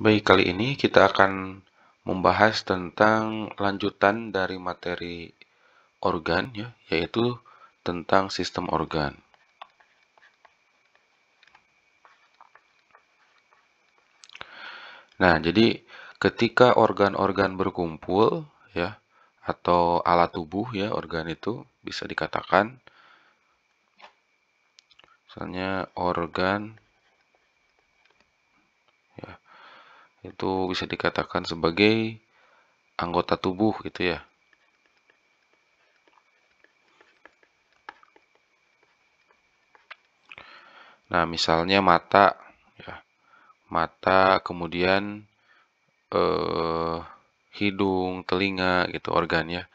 Baik, kali ini kita akan membahas tentang lanjutan dari materi organ, ya, yaitu tentang sistem organ. Nah, jadi ketika organ-organ berkumpul, ya, atau alat tubuh, ya, organ itu bisa dikatakan, misalnya organ, ya, itu bisa dikatakan sebagai anggota tubuh, gitu ya. Nah, misalnya mata, ya, mata, kemudian hidung, telinga, gitu organnya.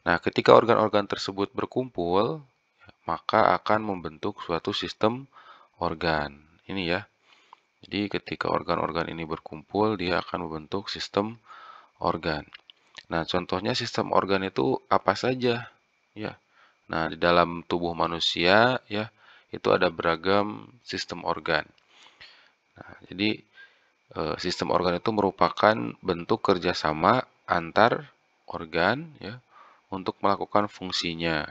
Nah, ketika organ-organ tersebut berkumpul, maka akan membentuk suatu sistem organ. Ini ya. Jadi ketika organ-organ ini berkumpul, dia akan membentuk sistem organ. Nah, contohnya sistem organ itu apa saja? Ya. Nah, di dalam tubuh manusia ya, itu ada beragam sistem organ. Nah, jadi sistem organ itu merupakan bentuk kerjasama antar organ ya untuk melakukan fungsinya.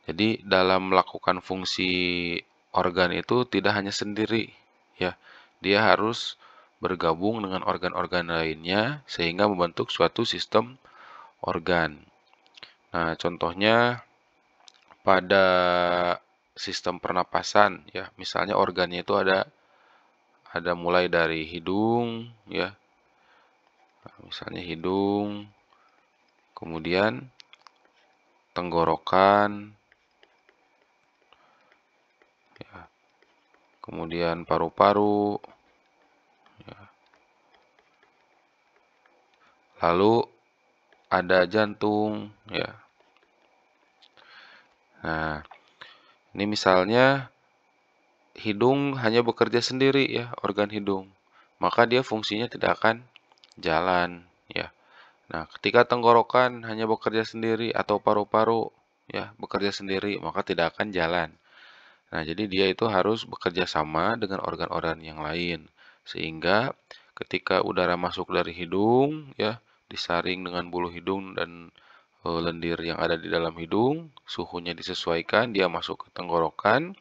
Jadi dalam melakukan fungsi organ itu tidak hanya sendiri ya. Dia harus bergabung dengan organ-organ lainnya sehingga membentuk suatu sistem organ. Nah, contohnya pada sistem pernapasan ya, misalnya organnya itu ada mulai dari hidung ya. Nah, misalnya hidung, kemudian tenggorokan, ya, kemudian paru-paru, lalu ada jantung, ya. Nah, ini misalnya hidung hanya bekerja sendiri ya, organ hidung. Maka dia fungsinya tidak akan jalan, ya. Nah, ketika tenggorokan hanya bekerja sendiri atau paru-paru ya, bekerja sendiri, maka tidak akan jalan. Nah, jadi dia itu harus bekerja sama dengan organ-organ yang lain. Sehingga ketika udara masuk dari hidung, ya, disaring dengan bulu hidung dan lendir yang ada di dalam hidung, suhunya disesuaikan, dia masuk ke tenggorokan,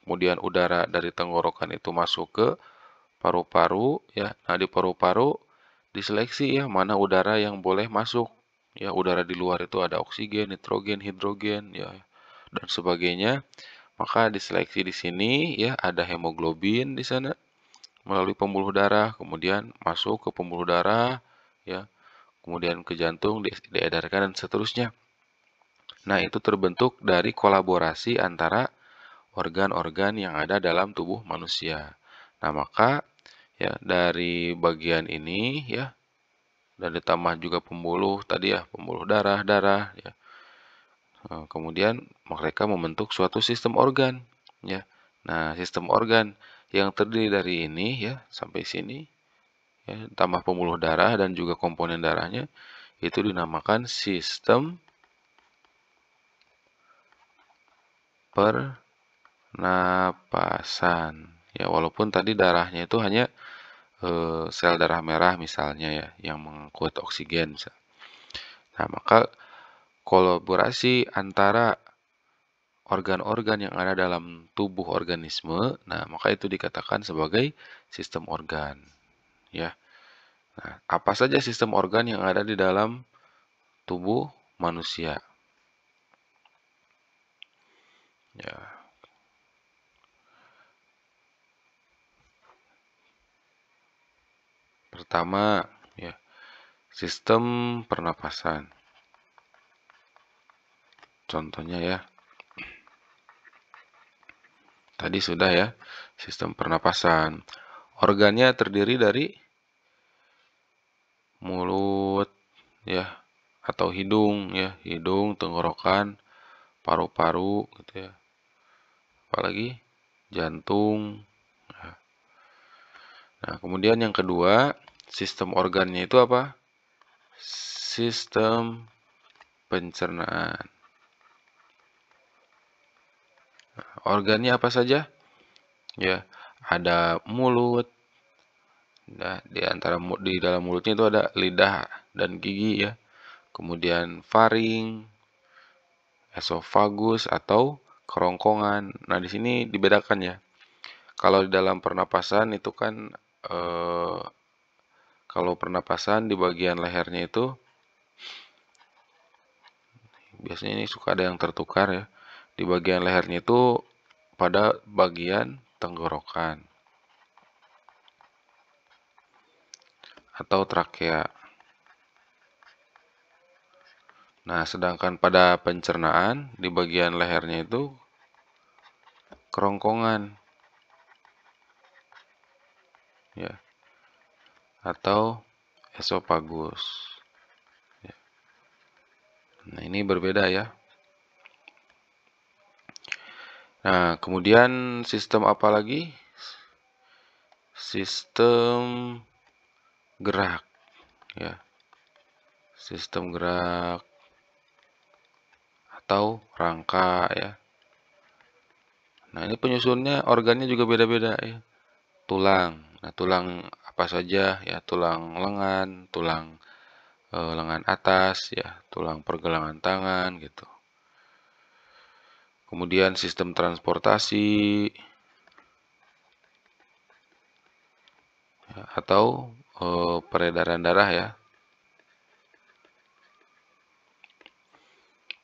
kemudian udara dari tenggorokan itu masuk ke paru-paru, ya. Nah, di paru-paru diseleksi ya mana udara yang boleh masuk. Ya, udara di luar itu ada oksigen, nitrogen, hidrogen, ya, dan sebagainya. Maka diseleksi di sini ya ada hemoglobin di sana melalui pembuluh darah, kemudian masuk ke pembuluh darah ya, kemudian ke jantung diedarkan dan seterusnya. Nah, itu terbentuk dari kolaborasi antara organ-organ yang ada dalam tubuh manusia. Nah, maka ya dari bagian ini ya dan ditambah juga pembuluh tadi ya, pembuluh darah ya. Kemudian mereka membentuk suatu sistem organ ya. Nah, sistem organ yang terdiri dari ini ya sampai sini ya, tambah pembuluh darah dan juga komponen darahnya itu dinamakan sistem pernapasan. Ya, walaupun tadi darahnya itu hanya sel darah merah misalnya ya yang mengangkut oksigen. Nah, maka kolaborasi antara organ-organ yang ada dalam tubuh organisme, nah maka itu dikatakan sebagai sistem organ, ya. Nah, apa saja sistem organ yang ada di dalam tubuh manusia? Ya, pertama, ya, sistem pernapasan. Contohnya ya, tadi sudah ya, sistem pernapasan. Organnya terdiri dari mulut, ya, atau hidung, ya, hidung, tenggorokan, paru-paru, gitu ya. Apalagi jantung. Nah, kemudian yang kedua, sistem organnya itu apa? Sistem pencernaan. Organnya apa saja? Ya, ada mulut, Nah, di dalam mulutnya itu ada lidah dan gigi ya. Kemudian faring, esofagus atau kerongkongan. Nah, di sini dibedakan ya. Kalau di dalam pernapasan itu kan eh, kalau pernapasan di bagian lehernya itu biasanya ini suka ada yang tertukar ya. Di bagian lehernya itu pada bagian tenggorokan atau trakea. Nah, sedangkan pada pencernaan di bagian lehernya itu kerongkongan ya atau esofagus. Nah, ini berbeda ya. Nah, kemudian sistem apa lagi? Sistem gerak ya. Sistem gerak atau rangka ya. Nah, ini penyusunnya organnya juga beda-beda ya. Tulang. Nah, tulang apa saja ya? Tulang lengan, tulang lengan atas ya, tulang pergelangan tangan gitu. Kemudian sistem transportasi ya, atau peredaran darah ya.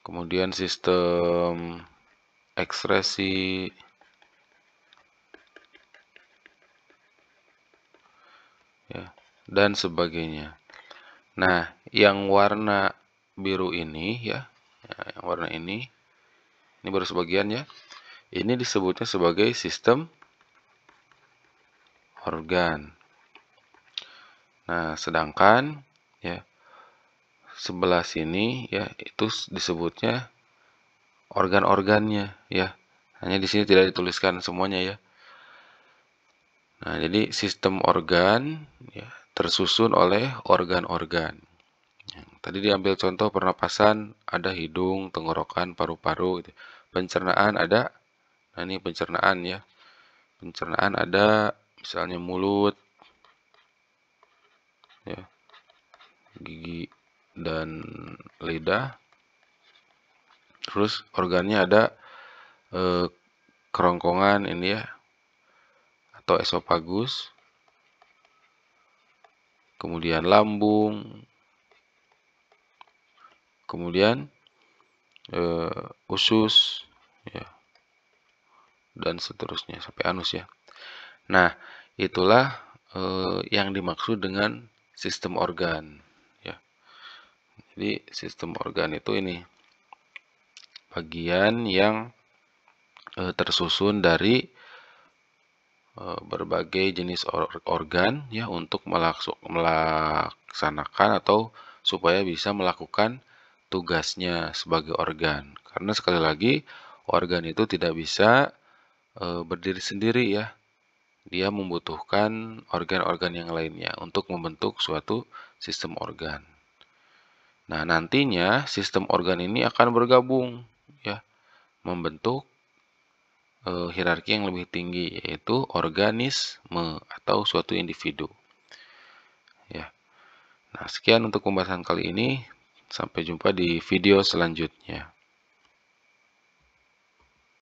Kemudian sistem ekskresi ya, dan sebagainya. Nah, yang warna biru ini ya, yang warna ini baru sebagian ya. Ini disebutnya sebagai sistem organ. Nah, sedangkan ya sebelah sini ya itu disebutnya organ-organnya ya. Hanya di sini tidak dituliskan semuanya ya. Nah, jadi sistem organ ya, tersusun oleh organ-organ. Tadi diambil contoh pernapasan ada hidung, tenggorokan, paru-paru gitu. Pencernaan ada, nah ini pencernaan ya. Pencernaan ada misalnya mulut ya, gigi dan lidah. Terus organnya ada eh, kerongkongan ini ya atau esofagus. Kemudian lambung, kemudian usus ya dan seterusnya sampai anus ya. Nah, itulah yang dimaksud dengan sistem organ ya. Jadi sistem organ itu ini bagian yang tersusun dari berbagai jenis organ ya untuk melaksanakan atau supaya bisa melakukan tugasnya sebagai organ. Karena sekali lagi organ itu tidak bisa berdiri sendiri ya. Dia membutuhkan organ-organ yang lainnya untuk membentuk suatu sistem organ. Nah, nantinya sistem organ ini akan bergabung ya, membentuk hierarki yang lebih tinggi yaitu organisme atau suatu individu. Ya. Nah, sekian untuk pembahasan kali ini. Sampai jumpa di video selanjutnya.